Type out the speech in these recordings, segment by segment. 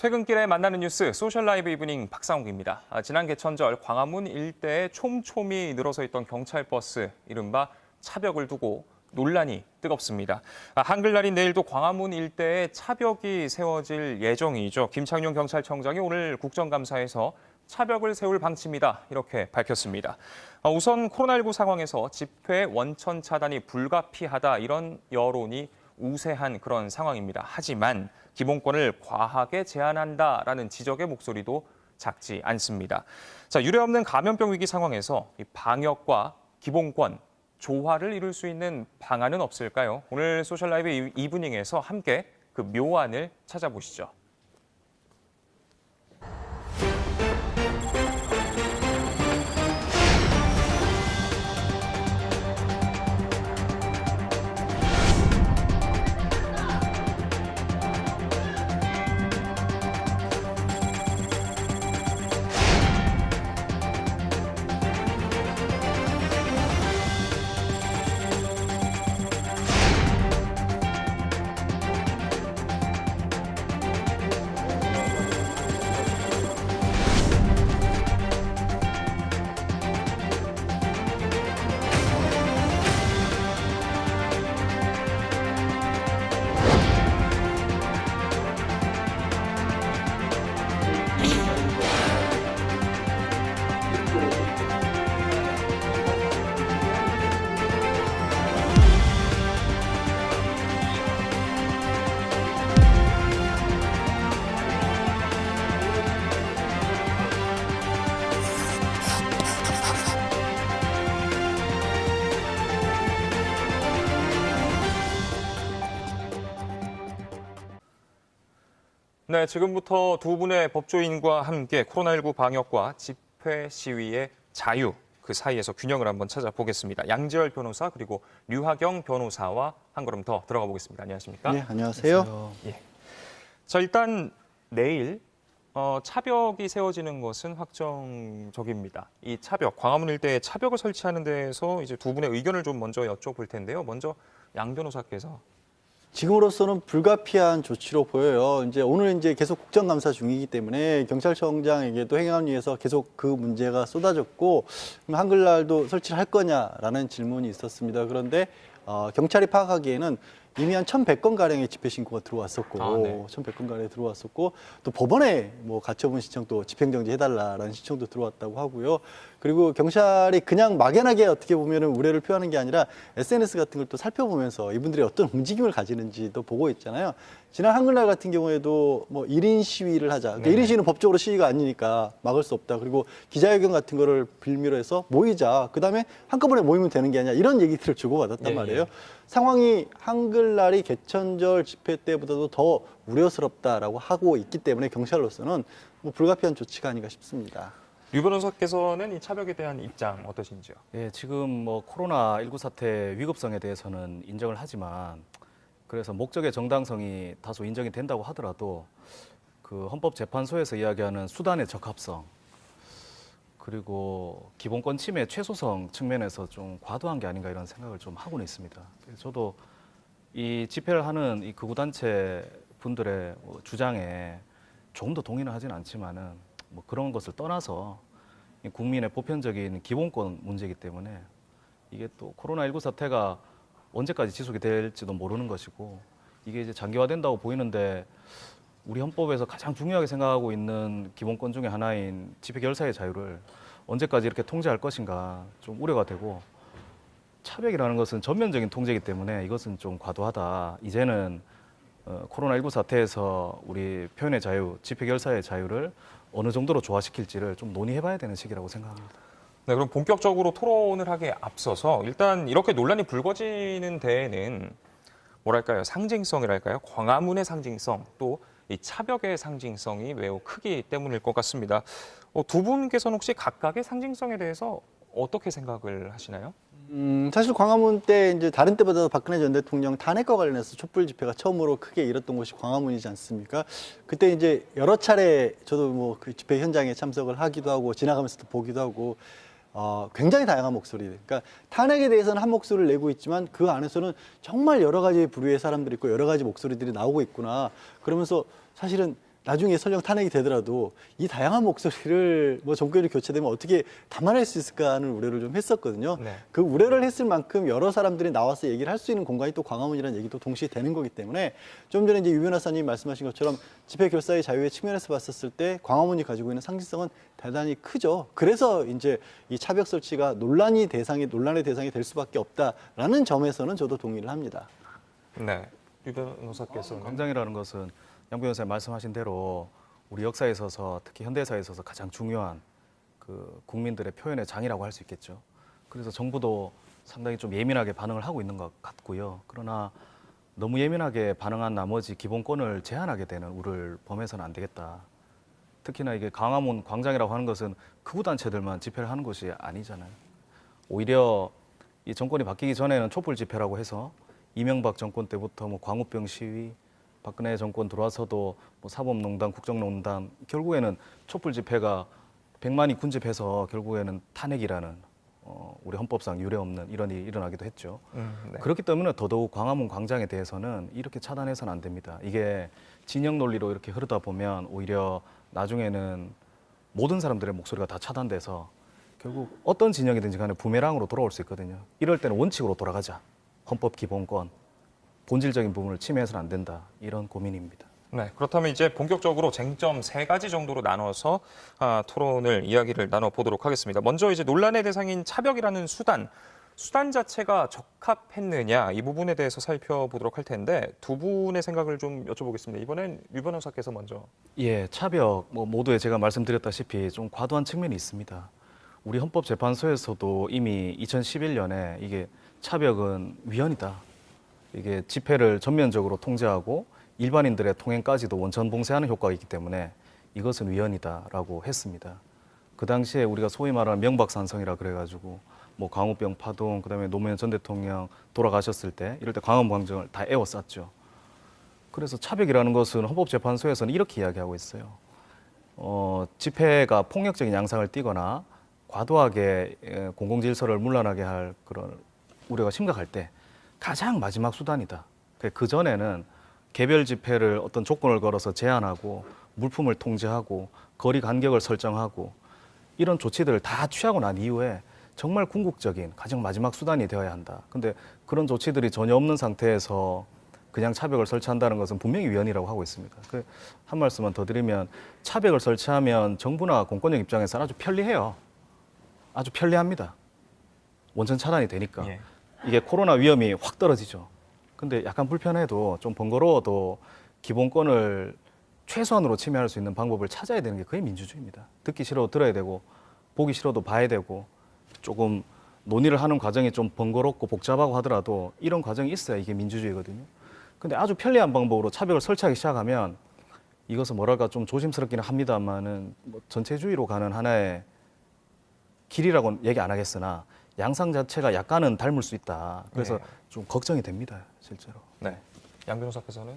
퇴근길에 만나는 뉴스 소셜 라이브 이브닝 박상욱입니다. 지난 개천절 광화문 일대에 촘촘히 늘어서 있던 경찰 버스, 이른바 차벽을 두고 논란이 뜨겁습니다. 한글날인 내일도 광화문 일대에 차벽이 세워질 예정이죠. 김창룡 경찰청장이 오늘 국정감사에서 차벽을 세울 방침이다, 이렇게 밝혔습니다. 우선 코로나19 상황에서 집회 원천 차단이 불가피하다, 이런 여론이 우세한 그런 상황입니다. 하지만 기본권을 과하게 제한한다라는 지적의 목소리도 작지 않습니다. 유례없는 감염병 위기 상황에서 이 방역과 기본권, 조화를 이룰 수 있는 방안은 없을까요? 오늘 소셜라이브 이브닝에서 함께 그 묘안을 찾아보시죠. 네, 지금부터 두 분의 법조인과 함께 코로나19 방역과 집회 시위의 자유, 그 사이에서 균형을 한번 찾아보겠습니다. 양지열 변호사 그리고 류하경 변호사와 한 걸음 더 들어가 보겠습니다. 안녕하십니까? 네, 안녕하세요. 예. 일단 내일 차벽이 세워지는 것은 확정적입니다. 이 차벽, 광화문 일대에 차벽을 설치하는 데에서 이제 두 분의 의견을 좀 먼저 여쭤볼 텐데요. 먼저 양 변호사께서. 지금으로서는 불가피한 조치로 보여요. 오늘 계속 국정감사 중이기 때문에 경찰청장에게도 행안위에서 계속 그 문제가 쏟아졌고, 그럼 한글날도 설치를 할 거냐라는 질문이 있었습니다. 그런데 경찰이 파악하기에는 이미 한 1,100건 가량의 집회 신고가 들어왔었고, 1,100건 가량 들어왔었고, 또 법원에 가처분 신청도 집행정지 해달라라는 신청도 들어왔다고 하고요. 그리고 경찰이 그냥 막연하게 어떻게 보면은 우려를 표하는 게 아니라 SNS 같은 걸 또 살펴보면서 이분들이 어떤 움직임을 가지는지도 보고 있잖아요. 지난 한글날 같은 경우에도 1인 시위를 하자. 그러니까 1인 시위는 법적으로 시위가 아니니까 막을 수 없다. 그리고 기자회견 같은 거를 빌미로 해서 모이자. 그다음에 한꺼번에 모이면 되는 게 아니야. 이런 얘기들을 주고받았단 말이에요. 상황이 한글날이 개천절 집회 때보다도 더 우려스럽다라고 하고 있기 때문에 경찰로서는 불가피한 조치가 아닌가 싶습니다. 류 변호사께서는 이 차벽에 대한 입장 어떠신지요? 예, 지금 코로나19 사태 위급성에 대해서는 인정을 하지만, 그래서 목적의 정당성이 다소 인정이 된다고 하더라도 그 헌법재판소에서 이야기하는 수단의 적합성, 그리고 기본권 침해 최소성 측면에서 좀 과도한 게 아닌가 이런 생각을 좀 하고는 있습니다. 저도 이 집회를 하는 이 극우단체 분들의 주장에 조금 더 동의는 하지는 않지만은 그런 것을 떠나서 국민의 보편적인 기본권 문제이기 때문에 이게 또 코로나19 사태가 언제까지 지속이 될지도 모르는 것이고, 이게 이제 장기화된다고 보이는데 우리 헌법에서 가장 중요하게 생각하고 있는 기본권 중에 하나인 집회 결사의 자유를 언제까지 이렇게 통제할 것인가 좀 우려가 되고, 차벽이라는 것은 전면적인 통제이기 때문에 이것은 좀 과도하다. 이제는 코로나19 사태에서 우리 표현의 자유, 집회 결사의 자유를 어느 정도로 조화시킬지를 좀 논의해봐야 되는 시기라고 생각합니다. 네, 그럼 본격적으로 토론을 하기에 앞서서 일단 이렇게 논란이 불거지는 데에는 뭐랄까요, 상징성이랄까요, 광화문의 상징성, 또 이 차벽의 상징성이 매우 크기 때문일 것 같습니다. 두 분께서는 혹시 각각의 상징성에 대해서 어떻게 생각을 하시나요? 사실 광화문 때 다른 때보다도 박근혜 전 대통령 탄핵과 관련해서 촛불 집회가 처음으로 크게 일었던 곳이 광화문이지 않습니까? 그때 여러 차례 저도 그 집회 현장에 참석을 하기도 하고 지나가면서도 보기도 하고 굉장히 다양한 목소리들. 그러니까 탄핵에 대해서는 한 목소리를 내고 있지만 그 안에서는 정말 여러 가지 부류의 사람들이 있고 여러 가지 목소리들이 나오고 있구나. 그러면서 사실은 나중에 설령 탄핵이 되더라도 이 다양한 목소리를 뭐 정권이 교체되면 어떻게 담아낼 수 있을까 하는 우려를 좀 했었거든요. 네. 그 우려를 했을 만큼 여러 사람들이 나와서 얘기를 할 수 있는 공간이 또 광화문이라는 얘기도 동시에 되는 거기 때문에 좀 전에 이제 유 변호사님이 말씀하신 것처럼 집회 결사의 자유의 측면에서 봤었을 때 광화문이 가지고 있는 상징성은 대단히 크죠. 그래서 이제 이 차벽 설치가 논란의 대상이 될 수밖에 없다라는 점에서는 저도 동의를 합니다. 네. 유 변호사께서는 광장이라는 것은 양 변호사님 말씀하신 대로 우리 역사에 있어서 특히 현대사에 있어서 가장 중요한 그 국민들의 표현의 장이라고 할 수 있겠죠. 그래서 정부도 상당히 좀 예민하게 반응을 하고 있는 것 같고요. 그러나 너무 예민하게 반응한 나머지 기본권을 제한하게 되는 우를 범해서는 안 되겠다. 특히나 이게 광화문 광장이라고 하는 것은 극우 단체들만 집회를 하는 것이 아니잖아요. 오히려 이 정권이 바뀌기 전에는 촛불 집회라고 해서 이명박 정권 때부터 뭐 광우병 시위, 박근혜 정권 들어와서도 뭐 사법농단, 국정농단, 결국에는 촛불 집회가 100만이 군집해서 결국에는 탄핵이라는 우리 헌법상 유례 없는 이런 일이 일어나기도 했죠. 네. 그렇기 때문에 더더욱 광화문 광장에 대해서는 이렇게 차단해서는 안 됩니다. 이게 진영 논리로 이렇게 흐르다 보면 오히려 나중에는 모든 사람들의 목소리가 다 차단돼서 결국 어떤 진영이든지 간에 부메랑으로 돌아올 수 있거든요. 이럴 때는 원칙으로 돌아가자. 헌법 기본권, 본질적인 부분을 침해해서는 안 된다. 이런 고민입니다. 네, 그렇다면 이제 본격적으로 쟁점 3가지 정도로 나눠서 이야기를 나눠보도록 하겠습니다. 먼저 이제 논란의 대상인 차벽이라는 수단 자체가 적합했느냐 이 부분에 대해서 살펴보도록 할 텐데 두 분의 생각을 좀 여쭤보겠습니다. 이번엔 유 변호사께서 먼저. 예, 차벽 모두에 제가 말씀드렸다시피 좀 과도한 측면이 있습니다. 우리 헌법재판소에서도 이미 2011년에 이게 차벽은 위헌이다. 이게 집회를 전면적으로 통제하고 일반인들의 통행까지도 원천 봉쇄하는 효과가 있기 때문에 이것은 위헌이다라고 했습니다. 그 당시에 우리가 소위 말하는 명박산성이라 그래가지고 뭐 광우병 파동, 그다음에 노무현 전 대통령 돌아가셨을 때 이럴 때 광화문 광장을 다 에워쌌죠. 그래서 차벽이라는 것은 헌법재판소에서는 이렇게 이야기하고 있어요. 집회가 폭력적인 양상을 띠거나 과도하게 공공질서를 문란하게 할 그런 우려가 심각할 때 가장 마지막 수단이다. 그 전에는 개별 집회를 어떤 조건을 걸어서 제한하고 물품을 통제하고 거리 간격을 설정하고 이런 조치들을 다 취하고 난 이후에 정말 궁극적인 가장 마지막 수단이 되어야 한다. 근데 그런 조치들이 전혀 없는 상태에서 그냥 차벽을 설치한다는 것은 분명히 위헌이라고 하고 있습니다. 한 말씀만 더 드리면 차벽을 설치하면 정부나 공권력 입장에서는 아주 편리해요. 아주 편리합니다. 원천 차단이 되니까. 예. 이게 코로나 위험이 확 떨어지죠. 근데 약간 불편해도 좀 번거로워도 기본권을 최소한으로 침해할 수 있는 방법을 찾아야 되는 게 그게 민주주의입니다. 듣기 싫어도 들어야 되고 보기 싫어도 봐야 되고 조금 논의를 하는 과정이 좀 번거롭고 복잡하고 하더라도 이런 과정이 있어야 이게 민주주의거든요. 근데 아주 편리한 방법으로 차벽을 설치하기 시작하면 이것은 뭐랄까 좀 조심스럽기는 합니다만은 뭐 전체주의로 가는 하나의 길이라고는 얘기 안 하겠으나 양상 자체가 약간은 닮을 수 있다. 그래서 네. 좀 걱정이 됩니다, 실제로. 네. 양 변호사께서는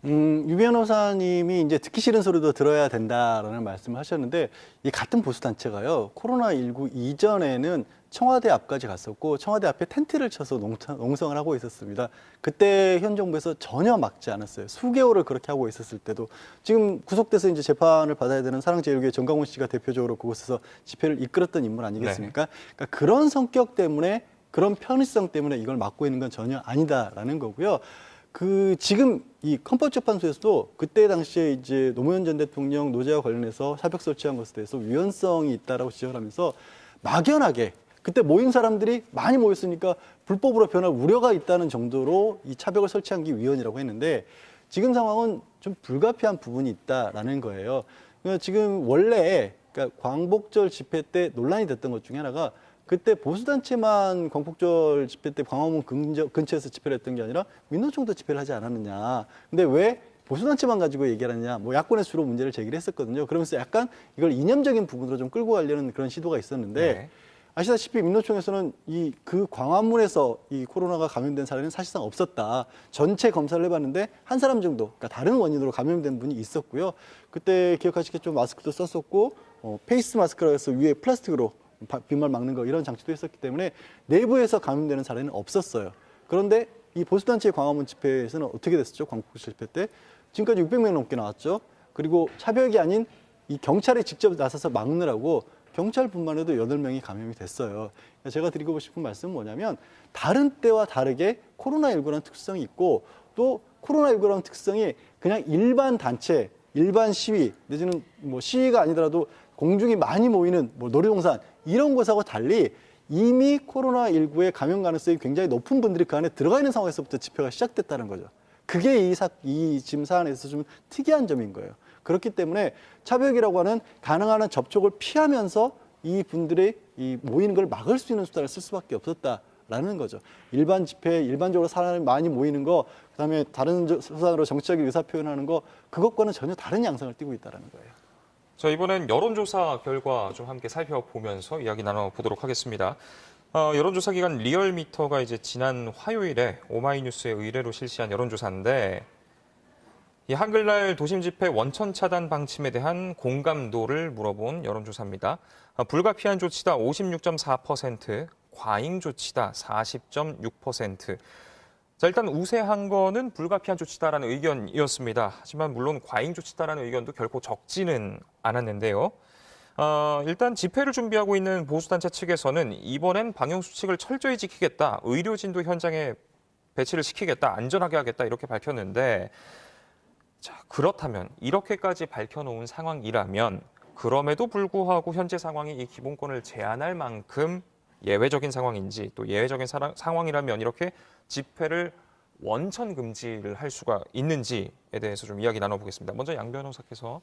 유 변호사님이 이제 듣기 싫은 소리도 들어야 된다라는 말씀을 하셨는데 이 같은 보수단체가요. 코로나19 이전에는 청와대 앞까지 갔었고 청와대 앞에 텐트를 쳐서 농성을 하고 있었습니다. 그때 현 정부에서 전혀 막지 않았어요. 수개월을 그렇게 하고 있었을 때도 지금 구속돼서 이제 재판을 받아야 되는 사랑제일교회 정강훈 씨가 대표적으로 그곳에서 집회를 이끌었던 인물 아니겠습니까? 그러니까 그런 성격 때문에 그런 편의성 때문에 이걸 막고 있는 건 전혀 아니다라는 거고요. 지금 이 헌법재판소에서도 그때 당시에 이제 노무현 전 대통령 노제와 관련해서 차벽 설치한 것에 대해서 위헌성이 있다라고 지적을 하면서 막연하게 그때 모인 사람들이 많이 모였으니까 불법으로 변할 우려가 있다는 정도로 이 차벽을 설치한 게 위헌이라고 했는데 지금 상황은 좀 불가피한 부분이 있다라는 거예요. 그러니까 지금 원래 그러니까 광복절 집회 때 논란이 됐던 것 중에 하나가 그때 보수단체만 광복절 집회 때 광화문 근처에서 집회를 했던 게 아니라 민노총도 집회를 하지 않았느냐. 근데 왜 보수단체만 가지고 얘기를 하느냐. 뭐 야권에서 주로 문제를 제기를 했었거든요. 그러면서 약간 이걸 이념적인 부분으로 좀 끌고 가려는 그런 시도가 있었는데 네. 아시다시피 민노총에서는 그 광화문에서 이 코로나가 감염된 사례는 사실상 없었다. 전체 검사를 해봤는데 한 사람 정도, 그러니까 다른 원인으로 감염된 분이 있었고요. 그때 기억하시겠지만 마스크도 썼었고 페이스 마스크라고 해서 위에 플라스틱으로 빗말 막는 거 이런 장치도 있었기 때문에 내부에서 감염되는 사례는 없었어요. 그런데 이 보수단체의 광화문 집회에서는 어떻게 됐었죠? 광복절 집회 때 지금까지 600명 넘게 나왔죠. 그리고 차벽이 아닌 이 경찰이 직접 나서서 막느라고 경찰뿐만 해도 8명이 감염이 됐어요. 제가 드리고 싶은 말씀은 뭐냐면 다른 때와 다르게 코로나19라는 특성이 있고 또 코로나19라는 특성이 그냥 일반 단체, 일반 시위, 내지는 뭐 시위가 아니더라도 공중이 많이 모이는 뭐 놀이동산 이런 곳하고 달리 이미 코로나19의 감염 가능성이 굉장히 높은 분들이 그 안에 들어가 있는 상황에서부터 집회가 시작됐다는 거죠. 그게 이 지금 사안에서 좀 특이한 점인 거예요. 그렇기 때문에 차벽이라고 하는 가능한 한 접촉을 피하면서 이 분들의 이 모이는 걸 막을 수 있는 수단을 쓸 수밖에 없었다라는 거죠. 일반 집회, 일반적으로 사람이 많이 모이는 거, 그다음에 다른 수단으로 정치적인 의사 표현하는 거, 그것과는 전혀 다른 양상을 띠고 있다는 거예요. 자, 이번엔 여론조사 결과 좀 함께 살펴보면서 이야기 나눠보도록 하겠습니다. 여론조사 기관 리얼미터가 이제 지난 화요일에 오마이뉴스의 의뢰로 실시한 여론조사인데 이 한글날 도심 집회 원천 차단 방침에 대한 공감도를 물어본 여론조사입니다. 불가피한 조치다 56.4%, 과잉 조치다 40.6%. 자, 일단 우세한 거는 불가피한 조치다라는 의견이었습니다. 하지만 물론 과잉 조치다라는 의견도 결코 적지는 않았는데요. 일단 집회를 준비하고 있는 보수단체 측에서는 이번엔 방역수칙을 철저히 지키겠다, 의료진도 현장에 배치를 시키겠다, 안전하게 하겠다 이렇게 밝혔는데 자, 그렇다면 이렇게까지 밝혀놓은 상황이라면 그럼에도 불구하고 현재 상황이 이 기본권을 제한할 만큼 예외적인 상황인지 또 예외적인 상황이라면 이렇게 집회를 원천 금지를 할 수가 있는지에 대해서 좀 이야기 나눠보겠습니다. 먼저 양 변호사께서.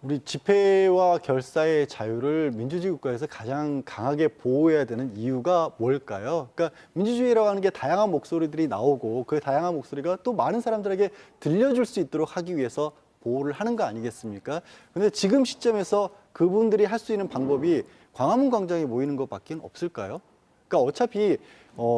우리 집회와 결사의 자유를 민주주의 국가에서 가장 강하게 보호해야 되는 이유가 뭘까요? 그러니까 민주주의라고 하는 게 다양한 목소리들이 나오고 그 다양한 목소리가 또 많은 사람들에게 들려줄 수 있도록 하기 위해서 보호를 하는 거 아니겠습니까? 근데 지금 시점에서 그분들이 할 수 있는 방법이 광화문 광장에 모이는 것밖에 없을까요? 그러니까 어차피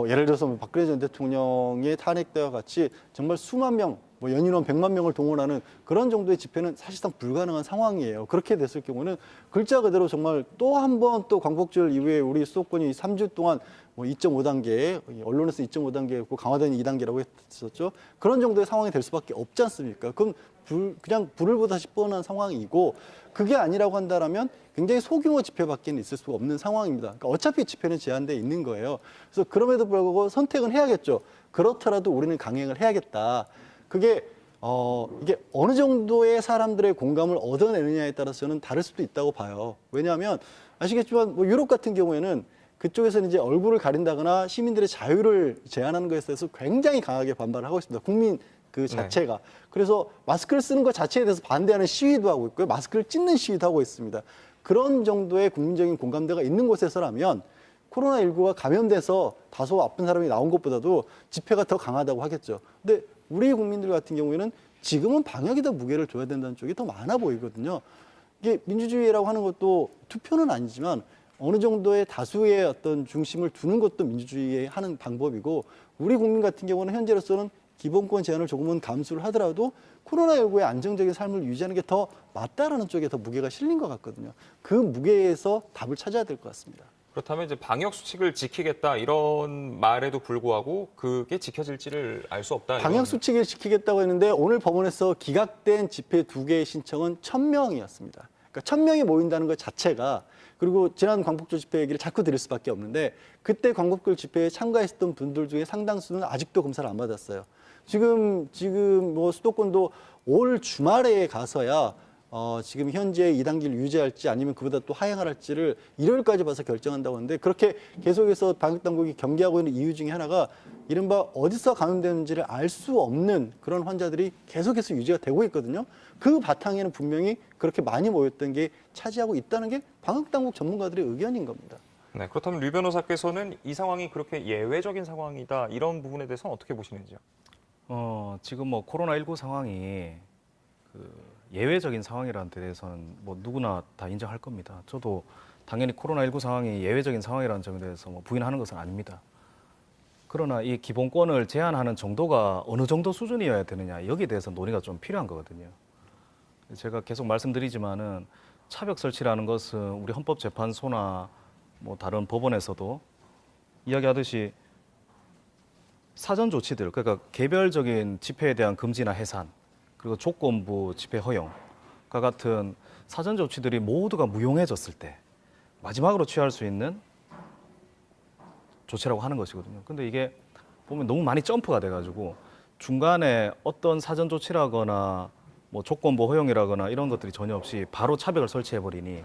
예를 들어서 뭐 박근혜 전 대통령의 탄핵 때와 같이 정말 수만 명, 뭐 연인원 100만 명을 동원하는 그런 정도의 집회는 사실상 불가능한 상황이에요. 그렇게 됐을 경우는 글자 그대로 정말 또 한 번 또 광복절 이후에 우리 수도권이 3주 동안 뭐 2.5단계, 언론에서 2.5단계였고 강화도는 2단계라고 했었죠. 그런 정도의 상황이 될 수밖에 없지 않습니까? 그럼 그냥 불을 보다시 뻔한 상황이고 그게 아니라고 한다면 굉장히 소규모 집회밖에 있을 수가 없는 상황입니다. 그러니까 어차피 집회는 제한돼 있는 거예요. 그래서 그럼에도 불구하고 선택은 해야겠죠. 그렇더라도 우리는 강행을 해야겠다. 그게 이게 어느 정도의 사람들의 공감을 얻어내느냐에 따라서 저는 다를 수도 있다고 봐요. 왜냐하면 아시겠지만 뭐 유럽 같은 경우에는 그쪽에서는 이제 얼굴을 가린다거나 시민들의 자유를 제한하는 것에 대해서 굉장히 강하게 반발을 하고 있습니다. 국민 그 자체가. 그래서 마스크를 쓰는 것 자체에 대해서 반대하는 시위도 하고 있고요. 마스크를 찢는 시위도 하고 있습니다. 그런 정도의 국민적인 공감대가 있는 곳에서라면 코로나19가 감염돼서 다소 아픈 사람이 나온 것보다도 집회가 더 강하다고 하겠죠. 근데 우리 국민들 같은 경우에는 지금은 방역에 더 무게를 둬야 된다는 쪽이 더 많아 보이거든요. 이게 민주주의라고 하는 것도 투표는 아니지만 어느 정도의 다수의 어떤 중심을 두는 것도 민주주의의 하는 방법이고 우리 국민 같은 경우는 현재로서는 기본권 제한을 조금은 감수를 하더라도 코로나19의 안정적인 삶을 유지하는 게 더 맞다라는 쪽에 더 무게가 실린 것 같거든요. 그 무게에서 답을 찾아야 될 것 같습니다. 그렇다면 이제 방역 수칙을 지키겠다 이런 말에도 불구하고 그게 지켜질지를 알 수 없다. 방역 수칙을 지키겠다고 했는데 오늘 법원에서 기각된 집회 2개의 신청은 1,000명이었습니다. 그러니까 1,000명이 모인다는 것 자체가 그리고 지난 광복절 집회 얘기를 자꾸 드릴 수밖에 없는데 그때 광복절 집회에 참가했던 분들 중에 상당수는 아직도 검사를 안 받았어요. 지금 뭐 수도권도 올 주말에 가서야 지금 현재 2단계를 유지할지 아니면 그보다 또 하향을 할지를 일요일까지 봐서 결정한다고 하는데 그렇게 계속해서 방역당국이 경계하고 있는 이유 중에 하나가 이른바 어디서 감염되는지를 알 수 없는 그런 환자들이 계속해서 유지가 되고 있거든요. 그 바탕에는 분명히 그렇게 많이 모였던 게 차지하고 있다는 게 방역당국 전문가들의 의견인 겁니다. 네, 그렇다면 류 변호사께서는 이 상황이 그렇게 예외적인 상황이다 이런 부분에 대해서는 어떻게 보시는지요? 지금 뭐 코로나19 상황이 예외적인 상황이라는 데 대해서는 뭐 누구나 다 인정할 겁니다. 저도 당연히 코로나19 상황이 예외적인 상황이라는 점에 대해서 뭐 부인하는 것은 아닙니다. 그러나 이 기본권을 제한하는 정도가 어느 정도 수준이어야 되느냐 여기에 대해서 논의가 좀 필요한 거거든요. 제가 계속 말씀드리지만은 차벽 설치라는 것은 우리 헌법재판소나 뭐 다른 법원에서도 이야기하듯이 사전 조치들 그러니까 개별적인 집회에 대한 금지나 해산 그리고 조건부 집회 허용 같은 사전 조치들이 모두가 무용해졌을 때 마지막으로 취할 수 있는 조치라고 하는 것이거든요. 근데 이게 보면 너무 많이 점프가 돼가지고 중간에 어떤 사전 조치라거나 뭐 조건부 허용이라거나 이런 것들이 전혀 없이 바로 차벽을 설치해버리니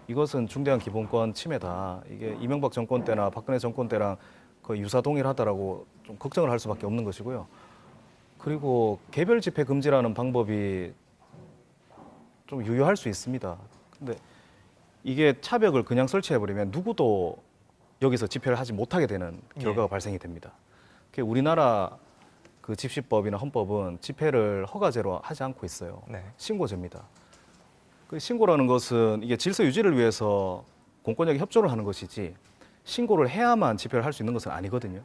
이것은 중대한 기본권 침해다. 이게 이명박 정권 때나 박근혜 정권 때랑 거의 유사동일하다라고 좀 걱정을 할 수밖에 없는 것이고요. 그리고 개별 집회 금지라는 방법이 좀 유효할 수 있습니다. 근데 이게 차벽을 그냥 설치해버리면 누구도 여기서 집회를 하지 못하게 되는 결과가 발생이 됩니다. 우리나라 그 집시법이나 헌법은 집회를 허가제로 하지 않고 있어요. 네. 신고제입니다. 그 신고라는 것은 이게 질서 유지를 위해서 공권력이 협조를 하는 것이지 신고를 해야만 집회를 할 수 있는 것은 아니거든요.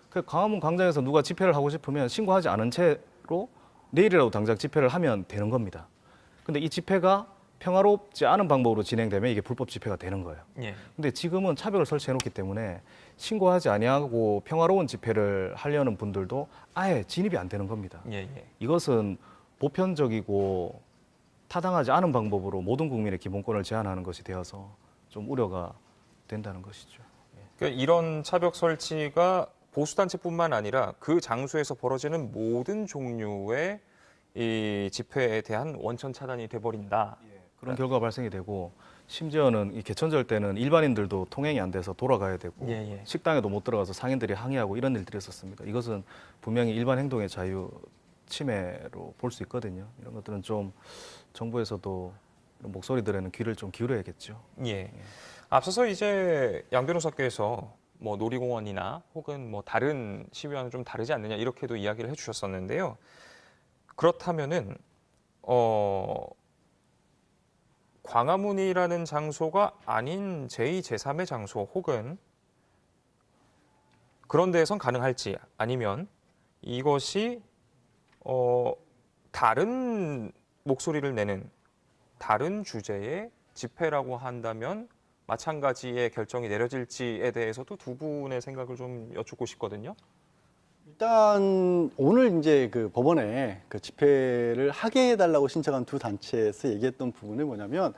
그 광화문 광장에서 누가 집회를 하고 싶으면 신고하지 않은 채로 내일이라도 당장 집회를 하면 되는 겁니다. 근데 이 집회가 평화롭지 않은 방법으로 진행되면 이게 불법 집회가 되는 거예요. 예. 근데 지금은 차벽을 설치해 놓기 때문에 신고하지 아니하고 평화로운 집회를 하려는 분들도 아예 진입이 안 되는 겁니다. 예, 예. 이것은 보편적이고 타당하지 않은 방법으로 모든 국민의 기본권을 제한하는 것이 되어서 좀 우려가 된다는 것이죠. 그러니까 이런 차벽 설치가 보수단체뿐만 아니라 그 장소에서 벌어지는 모든 종류의 이 집회에 대한 원천 차단이 돼버린다. 그런 결과가 발생이 되고 심지어는 이 개천절 때는 일반인들도 통행이 안 돼서 돌아가야 되고 예, 예. 식당에도 못 들어가서 상인들이 항의하고 이런 일들이 있었습니다. 이것은 분명히 일반 행동의 자유 침해로 볼 수 있거든요. 이런 것들은 좀 정부에서도 이런 목소리들에는 귀를 좀 기울여야겠죠. 예. 앞서서 이제 양 변호사께서 뭐 놀이공원이나 혹은 뭐 다른 시위와는 좀 다르지 않느냐 이렇게도 이야기를 해주셨었는데요. 그렇다면은 광화문이라는 장소가 아닌 제2, 제3의 장소 혹은 그런 데에선 가능할지 아니면 이것이 다른 목소리를 내는 다른 주제의 집회라고 한다면 마찬가지의 결정이 내려질지에 대해서도 두 분의 생각을 좀 여쭙고 싶거든요. 일단 오늘 이제 그 법원에 그 집회를 하게 해달라고 신청한 두 단체에서 얘기했던 부분이 뭐냐면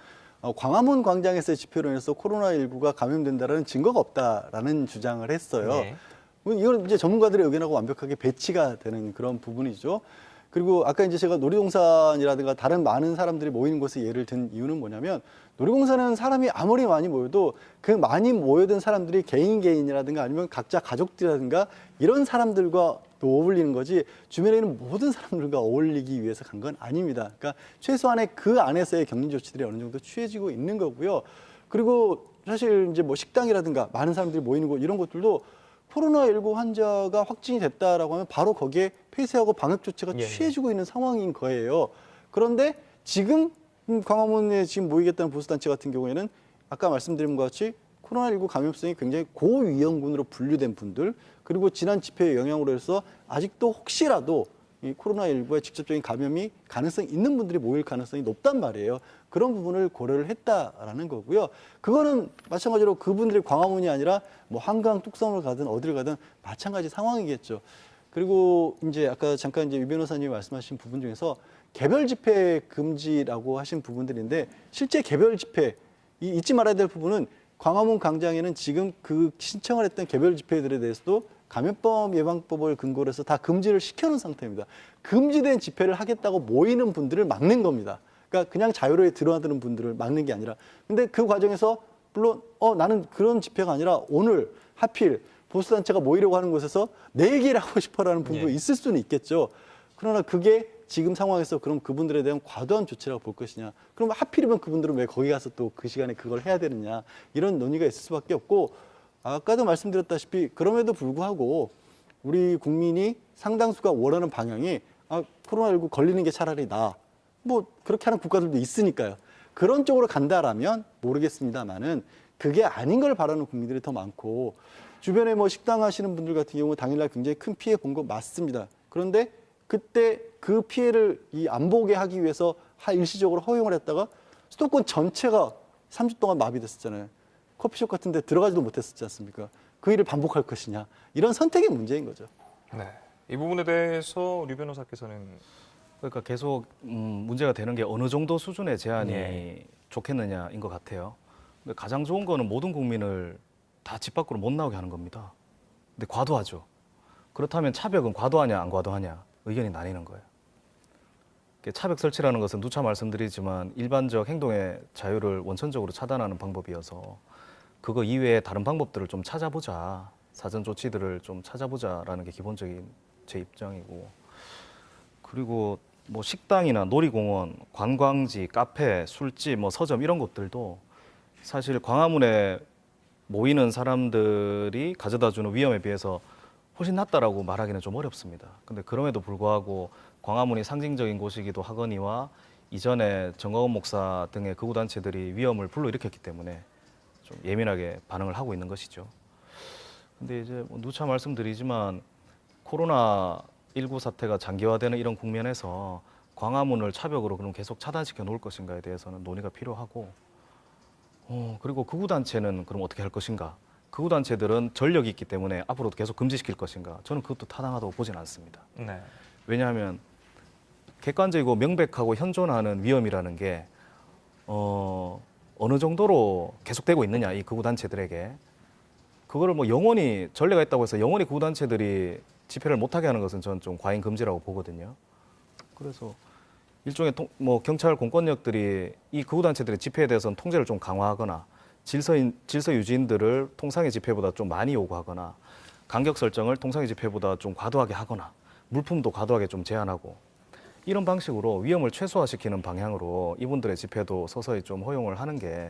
광화문 광장에서의 집회로 인해서 코로나19가 감염된다는 증거가 없다라는 주장을 했어요. 네. 이건 이제 전문가들의 의견하고 완벽하게 배치가 되는 그런 부분이죠. 그리고 아까 이제 제가 놀이동산이라든가 다른 많은 사람들이 모이는 곳에 예를 든 이유는 뭐냐면 놀이공원은 사람이 아무리 많이 모여도 그 많이 모여든 사람들이 개인이라든가 아니면 각자 가족들이라든가 이런 사람들과 또 어울리는 거지 주변에 있는 모든 사람들과 어울리기 위해서 간 건 아닙니다. 그러니까 최소한의 그 안에서의 격리 조치들이 어느 정도 취해지고 있는 거고요. 그리고 사실 이제 뭐 식당이라든가 많은 사람들이 모이는 곳 이런 것들도 코로나19 환자가 확진이 됐다라고 하면 바로 거기에 폐쇄하고 방역 조치가 예. 취해지고 있는 상황인 거예요. 그런데 지금 광화문에 지금 모이겠다는 보수단체 같은 경우에는 아까 말씀드린 것 같이 코로나19 감염성이 굉장히 고위험군으로 분류된 분들 그리고 지난 집회의 영향으로 해서 아직도 혹시라도 이 코로나19에 직접적인 감염이 가능성이 있는 분들이 모일 가능성이 높단 말이에요. 그런 부분을 고려를 했다라는 거고요. 그거는 마찬가지로 그분들이 광화문이 아니라 뭐 한강 뚝섬을 가든 어디를 가든 마찬가지 상황이겠죠. 그리고 이제 아까 잠깐 이제 유 변호사님이 말씀하신 부분 중에서 개별 집회 금지라고 하신 부분들인데 실제 개별 집회 잊지 말아야 될 부분은 광화문 광장에는 지금 그 신청을 했던 개별 집회들에 대해서도 감염병 예방법을 근거로 해서 다 금지를 시켜놓은 상태입니다. 금지된 집회를 하겠다고 모이는 분들을 막는 겁니다. 그러니까 그냥 자유로에 들어가는 분들을 막는 게 아니라 근데 그 과정에서 물론 나는 그런 집회가 아니라 오늘 하필 보수단체가 모이려고 하는 곳에서 내 얘기를 하고 싶어라는 분도 있을 수는 있겠죠. 그러나 그게 지금 상황에서 그럼 그분들에 대한 과도한 조치라고 볼 것이냐. 그럼 하필이면 그분들은 왜 거기 가서 또 그 시간에 그걸 해야 되느냐. 이런 논의가 있을 수밖에 없고 아까도 말씀드렸다시피 그럼에도 불구하고 우리 국민이 상당수가 원하는 방향이 코로나19 걸리는 게 차라리 나아. 뭐 그렇게 하는 국가들도 있으니까요. 그런 쪽으로 간다라면 모르겠습니다만은 그게 아닌 걸 바라는 국민들이 더 많고 주변에 뭐 식당 하시는 분들 같은 경우 당일날 굉장히 큰 피해 본 거 맞습니다. 그런데 그때 그 피해를 안 보게 하기 위해서 일시적으로 허용을 했다가 수도권 전체가 3주 동안 마비됐었잖아요. 커피숍 같은 데 들어가지도 못했었지 않습니까? 그 일을 반복할 것이냐. 이런 선택의 문제인 거죠. 네. 이 부분에 대해서 류 변호사께서는 그러니까 계속 문제가 되는 게 어느 정도 수준의 제한이 네. 좋겠느냐인 것 같아요. 근데 가장 좋은 거는 모든 국민을 다 집 밖으로 못 나오게 하는 겁니다. 근데 과도하죠. 그렇다면 차벽은 과도하냐 안 과도하냐 의견이 나뉘는 거예요. 차벽 설치라는 것은 누차 말씀드리지만 일반적 행동의 자유를 원천적으로 차단하는 방법이어서 그거 이외에 다른 방법들을 좀 찾아보자, 사전 조치들을 좀 찾아보자라는 게 기본적인 제 입장이고, 그리고 뭐 식당이나 놀이공원, 관광지, 카페, 술집, 뭐 서점 이런 곳들도 사실 광화문에 모이는 사람들이 가져다주는 위험에 비해서 훨씬 낫다라고 말하기는 좀 어렵습니다. 근데 그럼에도 불구하고 광화문이 상징적인 곳이기도 하거니와 이전에 정광훈 목사 등의 극우단체들이 위험을 불러일으켰기 때문에 좀 예민하게 반응을 하고 있는 것이죠. 근데 이제 뭐 누차 말씀드리지만 코로나19 사태가 장기화되는 이런 국면에서 광화문을 차벽으로 그럼 계속 차단시켜 놓을 것인가에 대해서는 논의가 필요하고, 그리고 극우단체는 그럼 어떻게 할 것인가? 극우단체들은 전력이 있기 때문에 앞으로도 계속 금지시킬 것인가? 저는 그것도 타당하다고 보진 않습니다. 네. 왜냐하면 객관적이고 명백하고 현존하는 위험이라는 게 어느 정도로 계속되고 있느냐, 이 극우단체들에게. 그거를 뭐 영원히 전례가 있다고 해서 영원히 극우단체들이 집회를 못하게 하는 것은 저는 좀 과잉 금지라고 보거든요. 그래서 일종의 뭐 경찰 공권력들이 이 극우단체들의 집회에 대해서는 통제를 좀 강화하거나 질서 유지인들을 통상의 집회보다 좀 많이 요구하거나 간격 설정을 통상의 집회보다 좀 과도하게 하거나 물품도 과도하게 좀 제한하고 이런 방식으로 위험을 최소화시키는 방향으로 이분들의 집회도 서서히 좀 허용을 하는 게,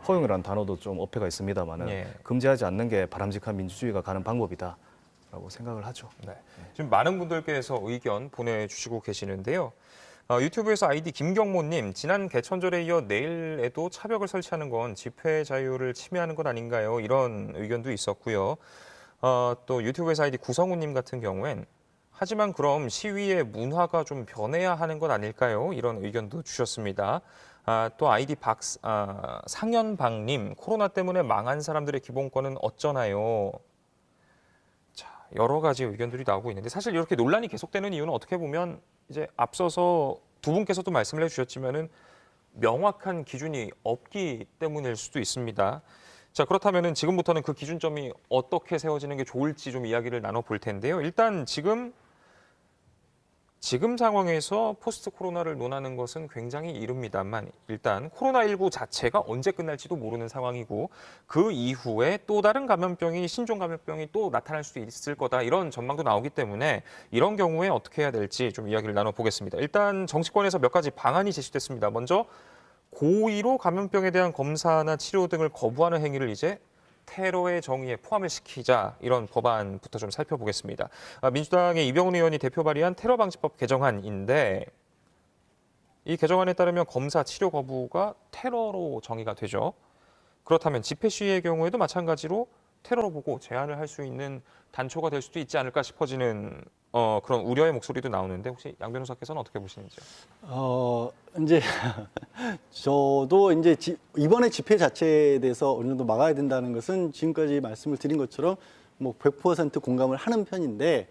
허용이라는 단어도 좀 어폐가 있습니다만은 예. 금지하지 않는 게 바람직한 민주주의가 가는 방법이다라고 생각을 하죠. 네. 지금 많은 분들께서 의견 보내주시고 계시는데요. 유튜브에서 아이디 김경모님, 지난 개천절에 이어 내일에도 차벽을 설치하는 건 집회 자유를 침해하는 것 아닌가요? 이런 의견도 있었고요. 또 유튜브에서 아이디 구성우님 같은 경우엔 하지만 그럼 시위의 문화가 좀 변해야 하는 것 아닐까요? 이런 의견도 주셨습니다. 또 아이디 상현방님, 코로나 때문에 망한 사람들의 기본권은 어쩌나요? 자, 여러 가지 의견들이 나오고 있는데 사실 이렇게 논란이 계속되는 이유는 어떻게 보면 이제 앞서서 두 분께서도 말씀을 해주셨지만은 명확한 기준이 없기 때문일 수도 있습니다. 자, 그렇다면은 지금부터는 그 기준점이 어떻게 세워지는 게 좋을지 좀 이야기를 나눠볼 텐데요. 일단 지금 상황에서 포스트 코로나를 논하는 것은 굉장히 이릅니다만 일단 코로나19 자체가 언제 끝날지도 모르는 상황이고 그 이후에 또 다른 감염병이 신종 감염병이 또 나타날 수도 있을 거다 이런 전망도 나오기 때문에 이런 경우에 어떻게 해야 될지 좀 이야기를 나눠보겠습니다. 일단 정치권에서 몇 가지 방안이 제시됐습니다. 먼저 고의로 감염병에 대한 검사나 치료 등을 거부하는 행위를 이제 테러의 정의에 포함을 시키자 이런 법안부터 좀 살펴보겠습니다. 민주당의 이병훈 의원이 대표 발의한 테러방지법 개정안인데 이 개정안에 따르면 검사 치료 거부가 테러로 정의가 되죠. 그렇다면 집회 시위의 경우에도 마찬가지로 테러로 보고 제한을 할 수 있는 단초가 될 수도 있지 않을까 싶어지는 그런 우려의 목소리도 나오는데 혹시 양 변호사께서는 어떻게 보시는지요? 이제 저도 이제 이번에 집회 자체에 대해서 어느 정도 막아야 된다는 것은 지금까지 말씀을 드린 것처럼 뭐 100% 공감을 하는 편인데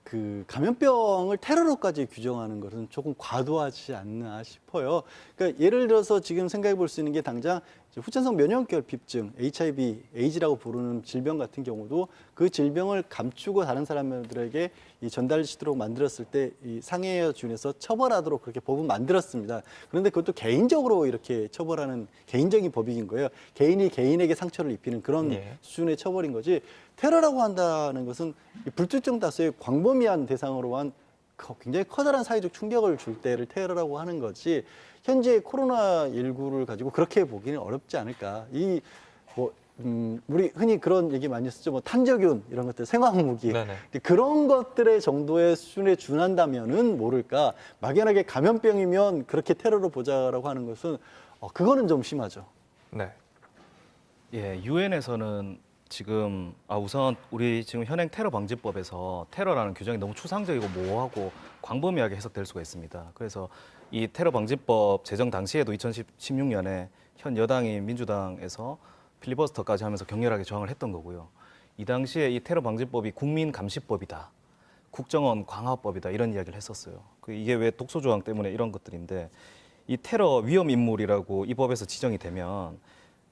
그 감염병을 테러로까지 규정하는 것은 조금 과도하지 않나 싶어요. 그러니까 예를 들어서 지금 생각해 볼 수 있는 게 당장 후천성 면역결핍증, HIV, 에이즈라고 부르는 질병 같은 경우도 그 질병을 감추고 다른 사람들에게 전달시도록 만들었을 때 이 상해에 준해서 처벌하도록 그렇게 법은 만들었습니다. 그런데 그것도 개인적으로 이렇게 처벌하는 개인적인 법익인 거예요. 개인이 개인에게 상처를 입히는 그런 수준의 처벌인 거지. 테러라고 한다는 것은 불특정 다수의 광범위한 대상으로 한 굉장히 커다란 사회적 충격을 줄 때를 테러라고 하는 거지 현재 코로나19를 가지고 그렇게 보기는 어렵지 않을까. 우리 흔히 그런 얘기 많이 쓰죠. 뭐 탄저균 이런 것들, 생화무기 그런 것들의 정도의 수준에 준한다면은 모를까. 막연하게 감염병이면 그렇게 테러로 보자라고 하는 것은 그거는 좀 심하죠. 네. 예, 유엔에서는 지금 우선 우리 지금 현행 테러 방지법에서 테러라는 규정이 너무 추상적이고 모호하고 광범위하게 해석될 수가 있습니다. 그래서 이 테러 방지법 제정 당시에도 2016년에 현 여당인 민주당에서 필리버스터까지 하면서 격렬하게 저항을 했던 거고요. 이 당시에 이 테러 방지법이 국민 감시법이다. 국정원 강화법이다 이런 이야기를 했었어요. 이게 왜 독소 조항 때문에 이런 것들인데 이 테러 위험 인물이라고 이 법에서 지정이 되면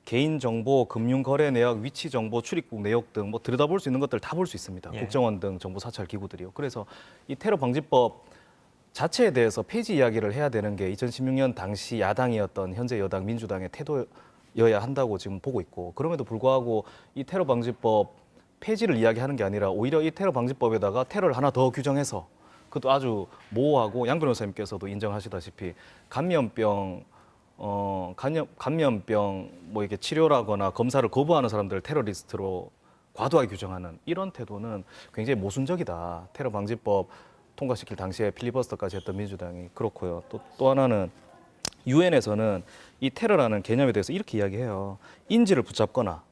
개인 정보, 금융 거래 내역, 위치 정보, 출입국 내역 등 뭐 들여다볼 수 있는 것들 다 볼 수 있습니다. 예. 국정원 등 정보 사찰 기구들이요. 그래서 이 테러 방지법 자체에 대해서 폐지 이야기를 해야 되는 게 2016년 당시 야당이었던 현재 여당 민주당의 태도여야 한다고 지금 보고 있고, 그럼에도 불구하고 이 테러 방지법 폐지를 이야기하는 게 아니라 오히려 이 테러 방지법에다가 테러를 하나 더 규정해서, 그것도 아주 모호하고 양 변호사님께서도 인정하시다시피 감염병 뭐 이렇게 치료라거나 검사를 거부하는 사람들을 테러리스트로 과도하게 규정하는 이런 태도는 굉장히 모순적이다. 테러 방지법 통과시킬 당시에 필리버스터까지 했던 민주당이 그렇고요. 또 하나는 유엔에서는 이 테러라는 개념에 대해서 이렇게 이야기해요. 인지를 붙잡거나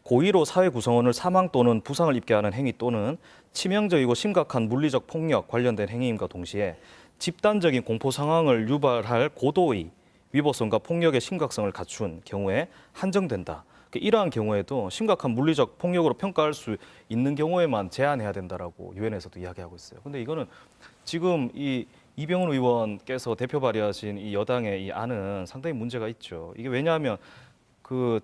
고의로 사회 구성원을 사망 또는 부상을 입게 하는 행위 또는 치명적이고 심각한 물리적 폭력 관련된 행위임과 동시에 집단적인 공포 상황을 유발할 고도의 위법성과 폭력의 심각성을 갖춘 경우에 한정된다. 이러한 경우에도 심각한 물리적 폭력으로 평가할 수 있는 경우에만 제한해야 된다라고 유엔에서도 이야기하고 있어요. 근데 이거는 지금 이 이병훈 의원께서 대표 발의하신 이 여당의 이 안은 상당히 문제가 있죠. 이게 왜냐하면 그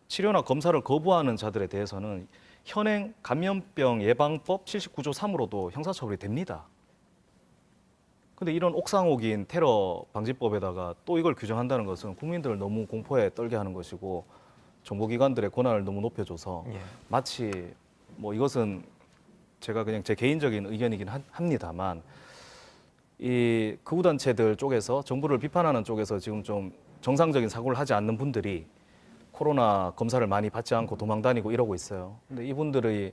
치료나 검사를 거부하는 자들에 대해서는 현행 감염병 예방법 79조 3으로도 형사처벌이 됩니다. 근데 이런 옥상옥인 테러 방지법에다가 또 이걸 규정한다는 것은 국민들을 너무 공포에 떨게 하는 것이고 정보기관들의 권한을 너무 높여줘서 예. 마치 뭐 이것은 제가 그냥 제 개인적인 의견이긴 합니다만 이 극우단체들 쪽에서 정부를 비판하는 쪽에서 지금 좀 정상적인 사고를 하지 않는 분들이 코로나 검사를 많이 받지 않고 도망다니고 이러고 있어요. 근데 이분들을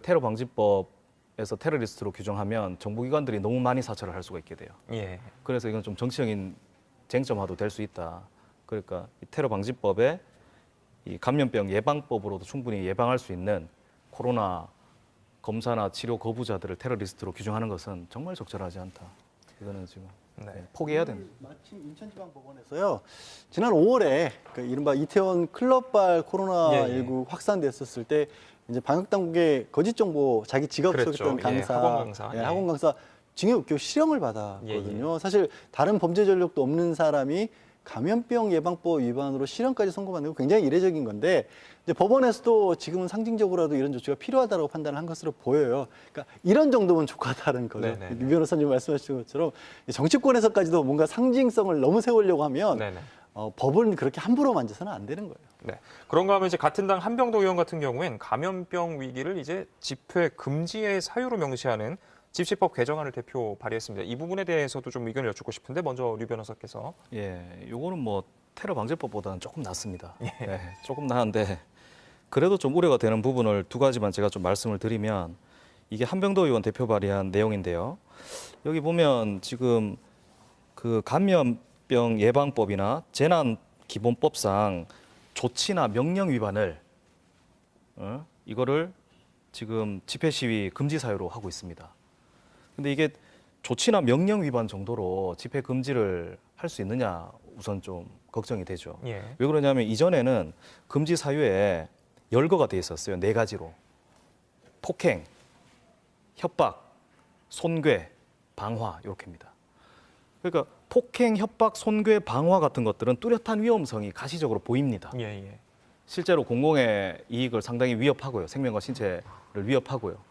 테러 방지법에서 테러리스트로 규정하면 정보기관들이 너무 많이 사찰을 할 수가 있게 돼요. 예. 그래서 이건 좀 정치적인 쟁점화도 될 수 있다. 그러니까 이 테러 방지법에 이 감염병 예방법으로도 충분히 예방할 수 있는 코로나 검사나 치료 거부자들을 테러리스트로 규정하는 것은 정말 적절하지 않다. 이거는 지금 포기해야 됩니다. 마침 인천지방법원에서요. 지난 5월에 그 이른바 이태원 클럽발 코로나19 확산됐었을 때 이제 방역 당국의 거짓 정보, 자기 지갑 그랬죠. 속였던 강사, 학원 강사. 예. 학원 강사 징역 6개월 실형을 받았거든요. 사실 다른 범죄 전력도 없는 사람이 감염병 예방법 위반으로 실형까지 선고받는 건 굉장히 이례적인 건데 이제 법원에서도 지금은 상징적으로라도 이런 조치가 필요하다고 판단을 한 것으로 보여요. 그러니까 이런 정도면 족하다는 거죠. 네네. 유 변호사님 말씀하신 것처럼 정치권에서까지도 뭔가 상징성을 너무 세우려고 하면 네네. 법을 그렇게 함부로 만져서는 안 되는 거예요. 네. 그런가 하면 이제 같은 당 한병도 의원 같은 경우엔 감염병 위기를 이제 집회 금지의 사유로 명시하는 집시법 개정안을 대표 발의했습니다. 이 부분에 대해서도 좀 의견을 여쭙고 싶은데 먼저 류 변호사께서. 예, 요거는 뭐 테러 방지법보다는 조금 낫습니다. 예, 조금 나은데 그래도 좀 우려가 되는 부분을 두 가지만 제가 좀 말씀을 드리면 이게 한병도 의원 대표 발의한 내용인데요. 여기 보면 지금 그 감염병 예방법이나 재난기본법상 조치나 명령 위반을 이거를 지금 집회 시위 금지 사유로 하고 있습니다. 근데 이게 조치나 명령 위반 정도로 집회 금지를 할 수 있느냐 우선 좀 걱정이 되죠. 예. 왜 그러냐면 이전에는 금지 사유에 열거가 돼 있었어요. 4가지로. 폭행, 협박, 손괴, 방화 이렇게입니다. 그러니까 폭행, 협박, 손괴, 방화 같은 것들은 뚜렷한 위험성이 가시적으로 보입니다. 예, 예. 실제로 공공의 이익을 상당히 위협하고요. 생명과 신체를 위협하고요.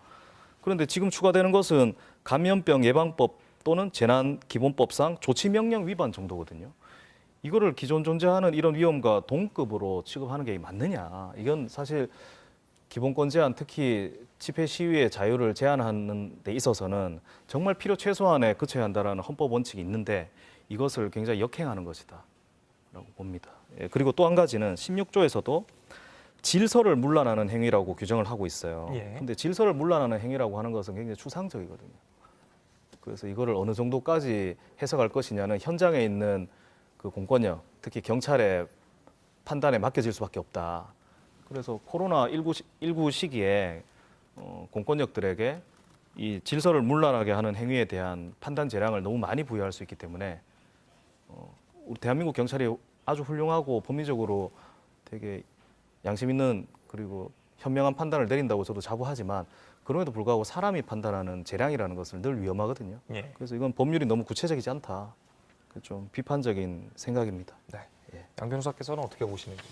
그런데 지금 추가되는 것은 감염병 예방법 또는 재난기본법상 조치명령 위반 정도거든요. 이거를 기존 존재하는 이런 위험과 동급으로 취급하는 게 맞느냐. 이건 사실 기본권 제한, 특히 집회 시위의 자유를 제한하는 데 있어서는 정말 필요 최소한에 그쳐야 한다는 헌법 원칙이 있는데 이것을 굉장히 역행하는 것이다 라고 봅니다. 예, 그리고 또 한 가지는 16조에서도 질서를 문란하는 행위라고 규정을 하고 있어요. 예. 근데 질서를 문란하는 행위라고 하는 것은 굉장히 추상적이거든요. 그래서 이거를 어느 정도까지 해석할 것이냐는 현장에 있는 그 공권력, 특히 경찰의 판단에 맡겨질 수밖에 없다. 그래서 코로나19 시기에 공권력들에게 이 질서를 문란하게 하는 행위에 대한 판단 재량을 너무 많이 부여할 수 있기 때문에 우리 대한민국 경찰이 아주 훌륭하고 법리적으로 되게 양심 있는 그리고 현명한 판단을 내린다고 저도 자부하지만 그럼에도 불구하고 사람이 판단하는 재량이라는 것을 늘 위험하거든요. 예. 그래서 이건 법률이 너무 구체적이지 않다. 좀 비판적인 생각입니다. 네. 예. 양 변호사께서는 어떻게 보시는지?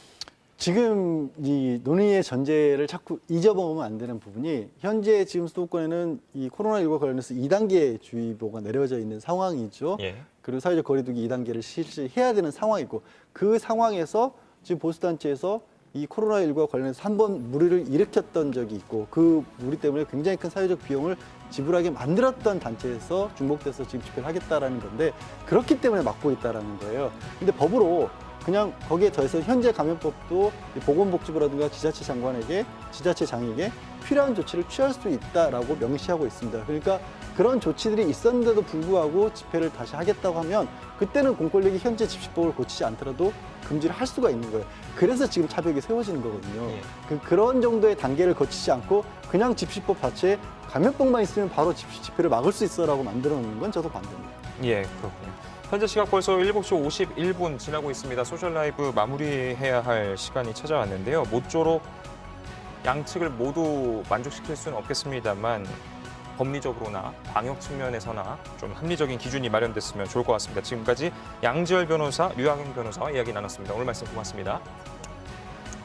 지금 이 논의의 전제를 자꾸 잊어먹으면 안 되는 부분이 현재 지금 수도권에는 이 코로나19와 관련해서 2단계 주의보가 내려져 있는 상황이죠. 예. 그리고 사회적 거리두기 2단계를 실시해야 되는 상황이고 그 상황에서 지금 보수단체에서 이 코로나19와 관련해서 한번 무리를 일으켰던 적이 있고 그 무리 때문에 굉장히 큰 사회적 비용을 지불하게 만들었던 단체에서 중복돼서 지금 집회를 하겠다라는 건데 그렇기 때문에 막고 있다라는 거예요. 근데 법으로 그냥 거기에 더해서 현재 감염법도 보건복지부라든가 지자체 장관에게 지자체장에게 필요한 조치를 취할 수 있다라고 명시하고 있습니다. 그러니까 그런 조치들이 있었는데도 불구하고 집회를 다시 하겠다고 하면 그때는 공권력이 현재 집시법을 고치지 않더라도 금지를 할 수가 있는 거예요. 그래서 지금 차벽이 세워지는 거거든요. 예. 그런 정도의 단계를 거치지 않고 그냥 집시법 자체에 감염병만 있으면 바로 집회를 막을 수 있어라고 만들어 놓는 건 저도 반대입니다. 예, 그렇군요. 현재 시각 벌써 7시 51분 지나고 있습니다. 소셜 라이브 마무리해야 할 시간이 찾아왔는데요. 모쪼록 양측을 모두 만족시킬 수는 없겠습니다만 법리적으로나 방역 측면에서나 좀 합리적인 기준이 마련됐으면 좋을 것 같습니다. 지금까지 양지열 변호사, 류학영 변호사와 이야기 나눴습니다. 오늘 말씀 고맙습니다.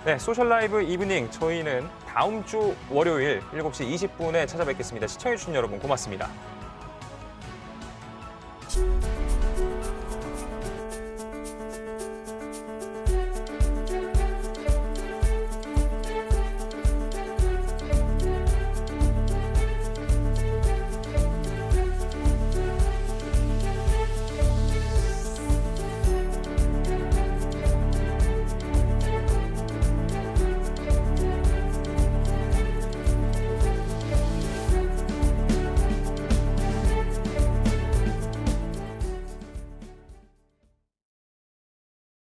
네, 소셜 라이브 이브닝 저희는 다음 주 월요일 7시 20분에 찾아뵙겠습니다. 시청해주신 여러분 고맙습니다.